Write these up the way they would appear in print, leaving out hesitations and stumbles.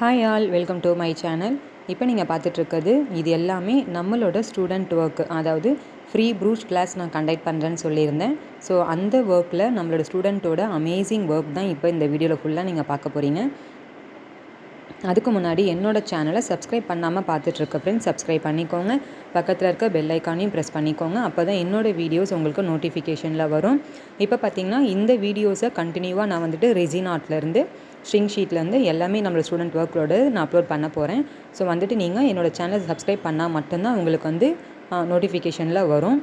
Hi all, welcome to my channel. இப்போ நீங்கள் பார்த்துட்ருக்கிறது இது எல்லாமே நம்மளோட ஸ்டூடெண்ட் ஒர்க். அதாவது ஃப்ரீ ப்ரூச் கிளாஸ் நான் கண்டக்ட் பண்ணுறேன்னு சொல்லியிருந்தேன். ஸோ அந்த ஒர்க்கில் நம்மளோட ஸ்டூடெண்ட்டோட அமேசிங் ஒர்க் தான் இப்போ இந்த வீடியோவில் ஃபுல்லாக நீங்கள் பார்க்க போகிறீங்க. அதுக்கு முன்னாடி என்னோடய சேனலை சப்ஸ்கிரைப் பண்ணாமல் பார்த்துட்ருக்க ஃப்ரெண்ட்ஸ் சப்ஸ்கிரைப் பண்ணிக்கோங்க. பக்கத்தில் இருக்க பெல் ஐக்கானையும் ப்ரெஸ் பண்ணிக்கோங்க. அப்போ தான் என்னோடய வீடியோஸ் உங்களுக்கு நோட்டிஃபிகேஷனில் வரும். இப்போ பார்த்திங்கன்னா இந்த வீடியோஸை கண்டினியூவாக நான் வந்துட்டு ரெசின் ஆர்ட்லேருந்து ஸ்ட்ரிங் ஷீட்லேருந்து எல்லாமே நம்மளோட ஸ்டூடெண்ட் ஒர்க்கோடு நான் அப்லோட் பண்ண போகிறேன். ஸோ வந்துட்டு நீங்கள் என்னோடய சேனலை சப்ஸ்கிரைப் பண்ணால் மட்டும்தான் உங்களுக்கு வந்து நோட்டிஃபிகேஷனில் வரும்.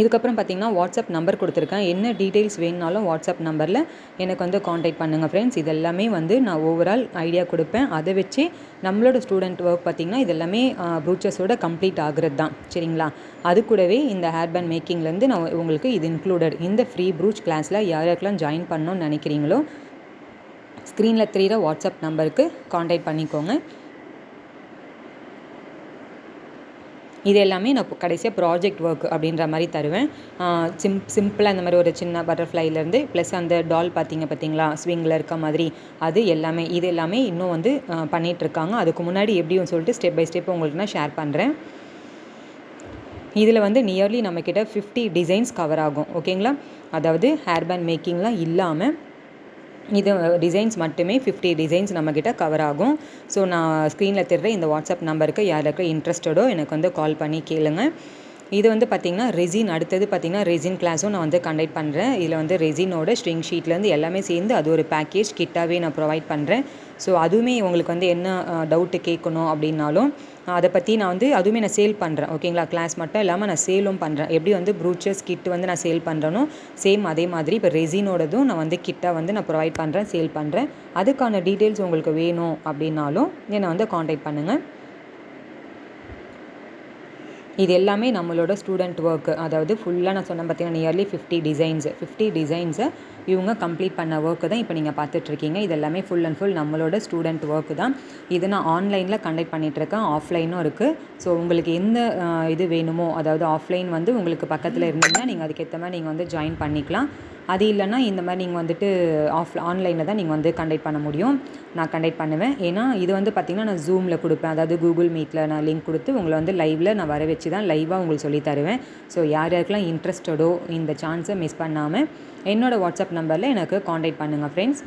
இதுக்கப்புறம் பார்த்திங்கன்னா வாட்ஸ்அப் நம்பர் கொடுத்துருக்கேன். என்ன டீட்டெயில்ஸ் வேணுனாலும் வாட்ஸ்அப் நம்பரில் எனக்கு வந்து காண்டாக்ட் பண்ணுங்கள் ஃப்ரெண்ட்ஸ். இது எல்லாமே வந்து நான் ஓவரால் ஐடியா கொடுப்பேன். அதை வச்சு நம்மளோட ஸ்டூடெண்ட் ஒர்க் பார்த்திங்கன்னா இது எல்லாமே ப்ரூச்சஸோட கம்ப்ளீட் ஆகுறது தான், சரிங்களா? அது கூடவே இந்த ஹேர் பேண்ட் மேக்கிங்லேருந்து நான் உங்களுக்கு இது இன்க்ளூடட். இந்த ஃப்ரீ ப்ரூச் கிளாஸில் யாருக்கெல்லாம் ஜாயின் பண்ணணும்னு நினைக்கிறீங்களோ ஸ்க்ரீனில் தெரிகிற வாட்ஸ்அப் நம்பருக்கு காண்டாக்ட் பண்ணிக்கோங்க. இது எல்லாமே நான் கடைசியாக ப்ராஜெக்ட் ஒர்க் அப்படின்ற மாதிரி தருவேன். சிம்பிளாக இந்த மாதிரி ஒரு சின்ன பட்டர்ஃப்ளைலேருந்து ப்ளஸ் அந்த டால் பார்த்தீங்களா ஸ்விங்கில் இருக்க மாதிரி, அது எல்லாமே இது எல்லாமே இன்னும் வந்து பண்ணிகிட்ருக்காங்க. அதுக்கு முன்னாடி எப்படின்னு சொல்லிட்டு ஸ்டெப் பை ஸ்டெப் உங்களுக்கு நான் ஷேர் பண்ணுறேன். இதில் வந்து நியர்லி நம்மக்கிட்ட 50 டிசைன்ஸ் கவர் ஆகும், ஓகேங்களா? அதாவது ஹேர் பேண்ட் மேக்கிங்லாம் இல்லாமல் இது டிசைன்ஸ் மட்டுமே 50 டிசைன்ஸ் நம்மக்கிட்ட கவர் ஆகும். ஸோ நான் ஸ்க்ரீனில் தெரிகிற இந்த வாட்ஸ்அப் நம்பருக்கு யாருக்கு இன்ட்ரெஸ்டடோ எனக்கு வந்து கால் பண்ணி கேளுங்க. இது வந்து பார்த்திங்கன்னா ரெசின், அடுத்தது பார்த்திங்கன்னா ரெசின் கிளாஸும் நான் வந்து கண்டக்ட் பண்ணுறேன். இதில் வந்து ரெசினோட ஸ்ட்ரிங் ஷீட்லேருந்து எல்லாமே சேர்ந்து அது ஒரு பேக்கேஜ் கிட்டாகவே நான் ப்ரொவைட் பண்ணுறேன். ஸோ அதுவுமே உங்களுக்கு வந்து என்ன டவுட்டு கேட்கணும் அப்படின்னாலும் அதை பற்றி நான் வந்து அதுவுமே நான் சேல் பண்ணுறேன், ஓகேங்களா? கிளாஸ் மட்டும் இல்லாமல் நான் சேலும் பண்ணுறேன். எப்படி வந்து ப்ரூச்சஸ் கிட் வந்து நான் சேல் பண்ணுறேனோ சேம் அதே மாதிரி இப்போ ரெசினோடதும் நான் வந்து கிட்டாக வந்து நான் ப்ரொவைட் பண்ணுறேன், சேல் பண்ணுறேன். அதுக்கான டீட்டெயில்ஸ் உங்களுக்கு வேணும் அப்படின்னாலும் என்னை வந்து காண்டாக்ட் பண்ணுங்கள். இது எல்லாமே நம்மளோட ஸ்டூடெண்ட் ஒர்க்கு. அதாவது ஃபுல்லாக நான் சொன்னேன் பார்த்திங்கன்னா நியர்லி 50 டிசைன்ஸை இவங்க கம்ப்ளீட் பண்ண ஒர்க்கு தான் இப்போ நீங்கள் பார்த்துட்ருக்கீங்க. இது எல்லாமே ஃபுல் அண்ட் ஃபுல் நம்மளோட ஸ்டூடெண்ட் ஒர்க்கு தான். இது நான் ஆன்லைனில் கண்டக்ட் பண்ணிகிட்ருக்கேன், ஆஃப்லைனும் இருக்குது. ஸோ உங்களுக்கு எந்த இது வேணுமோ, அதாவது ஆஃப்லைன் வந்து உங்களுக்கு பக்கத்தில் இருந்தீங்கன்னா நீங்கள் அதுக்கேற்ற மாதிரி நீங்கள் வந்து ஜாயின் பண்ணிக்கலாம். அது இல்லைன்னா இந்த மாதிரி நீங்கள் வந்துட்டு ஆன்லைனில் தான் நீங்கள் வந்து கண்டக்ட் பண்ண முடியும். நான் கண்டக்ட் பண்ணுவேன். ஏன்னா இது வந்து பார்த்திங்கன்னா நான் ஜூமில் கொடுப்பேன், அதாவது கூகுள் மீட்டில் நான் லிங்க் கொடுத்து உங்களை வந்து லைவில் நான் வர வச்சு தான் லைவாக உங்களுக்கு சொல்லி தருவேன். ஸோ யாருக்கெல்லாம் இன்ட்ரெஸ்டடோ இந்த சான்ஸை மிஸ் பண்ணாமல் என்னோடய வாட்ஸ்அப் நம்பரில் எனக்கு காண்டாக்ட் பண்ணுங்கள் ஃப்ரெண்ட்ஸ்.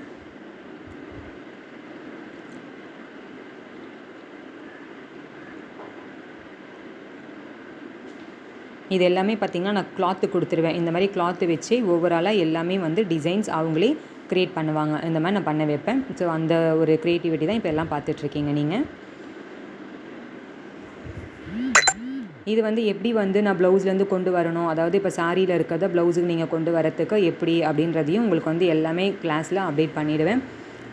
இது எல்லாமே பார்த்திங்கன்னா நான் கிளாத்து கொடுத்துருவேன். இந்த மாதிரி கிளாத்து வச்சு ஓவராலாக எல்லாமே வந்து டிசைன்ஸ் அவங்களே க்ரியேட் பண்ணுவாங்க. இந்த மாதிரி நான் பண்ண வைப்பேன். ஸோ அந்த ஒரு க்ரியேட்டிவிட்டி தான் இப்போ எல்லாம் பார்த்துட்ருக்கீங்க நீங்கள். இது வந்து எப்படி வந்து நான் ப்ளவுஸ்லேருந்து கொண்டு வரணும், அதாவது இப்போ சாரியில் இருக்கிறத ப்ளவுஸுக்கு நீங்கள் கொண்டு வரத்துக்கு எப்படி அப்படின்றதையும் உங்களுக்கு வந்து எல்லாமே கிளாஸில் அப்டேட் பண்ணிவிடுவேன்.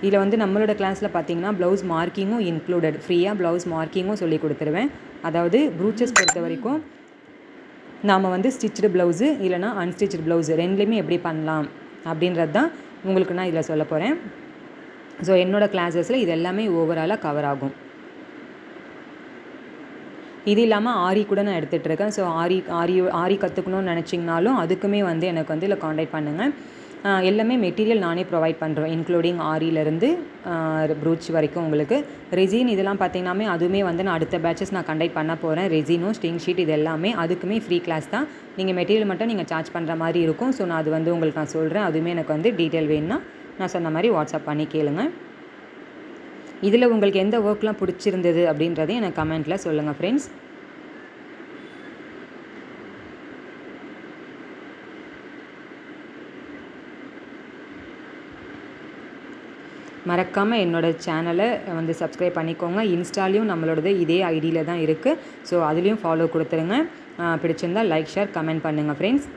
இதில் வந்து நம்மளோட கிளாஸில் பார்த்திங்கன்னா ப்ளவுஸ் மார்க்கிங்கும் இன்க்ளூடட், ஃப்ரீயாக ப்ளவுஸ் மார்க்கிங்கும் சொல்லி கொடுத்துருவேன். அதாவது ப்ரூச்சஸ் பொறுத்த வரைக்கும் நாம் வந்து ஸ்டிச்டு ப்ளவுஸு இல்லைனா அன்ஸ்டிச்டு ப்ளவுஸு ரெண்டுலேயுமே எப்படி பண்ணலாம் அப்படின்றது தான் உங்களுக்கு நான் இதில் சொல்ல போகிறேன். ஸோ என்னோடய கிளாஸஸில் இது எல்லாமே ஓவராலாக கவர் ஆகும். இது இல்லாமல் ஆரி கூட நான் எடுத்துகிட்ருக்கேன். ஸோ ஆரி கற்றுக்கணும்னு நினச்சிங்கனாலும் அதுக்குமே வந்து எனக்கு வந்து இதில் காண்டாக்ட் பண்ணுங்கள். எல்லாமே மெட்டீரியல் நானே ப்ரொவைட் பண்ணுறேன், இன்க்ளூடிங் ஆரியிலேருந்து ப்ரூச் வரைக்கும். உங்களுக்கு ரெசின் இதெல்லாம் பார்த்திங்கனாமே அதுவுமே வந்து நான் அடுத்த பேட்சஸ் நான் கண்டக்ட் பண்ண போகிறேன். ரெசினும் ஸ்ட்ரிங் ஷீட் இது எல்லாமே அதுக்குமே ஃப்ரீ கிளாஸ் தான். நீங்கள் மெட்டீரியல் மட்டும் நீங்கள் சார்ஜ் பண்ணுற மாதிரி இருக்கும். ஸோ நான் அது வந்து உங்களுக்கு நான் சொல்கிறேன். அதுவுமே எனக்கு வந்து டீட்டெயில் வேணும்னா நான் சொன்ன மாதிரி வாட்ஸ்அப் பண்ணி கேளுங்க. இதில் உங்களுக்கு எந்த ஒர்க்லாம் பிடிச்சிருந்தது அப்படின்றதையும் எனக்கு கமெண்ட்டில் சொல்லுங்கள் ஃப்ரெண்ட்ஸ். மறக்காமல் என்னோடய சேனலை வந்து சப்ஸ்கிரைப் பண்ணிக்கோங்க. இன்ஸ்டாலையும் நம்மளோடது இதே ஐடியில் தான் இருக்குது. ஸோ அதுலேயும் ஃபாலோ கொடுத்துருங்க. பிடிச்சிருந்தால் லைக், ஷேர், கமெண்ட் பண்ணுங்கள் ஃப்ரெண்ட்ஸ்.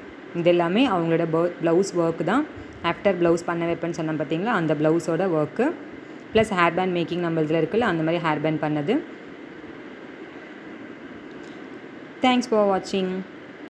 இது எல்லாமே அவங்களோட ப்ளவுஸ் ஒர்க்கு தான். ஆஃப்டர் ப்ளவுஸ் பண்ண வைப்பேன்னு சொன்னேன் பார்த்திங்களா, அந்த ப்ளவுஸோட work plus hair band making நம்ம இதில் இருக்குல்ல அந்த மாதிரி ஹேர் பேண்ட் பண்ணது. தேங்க்ஸ் ஃபார் வாட்சிங்.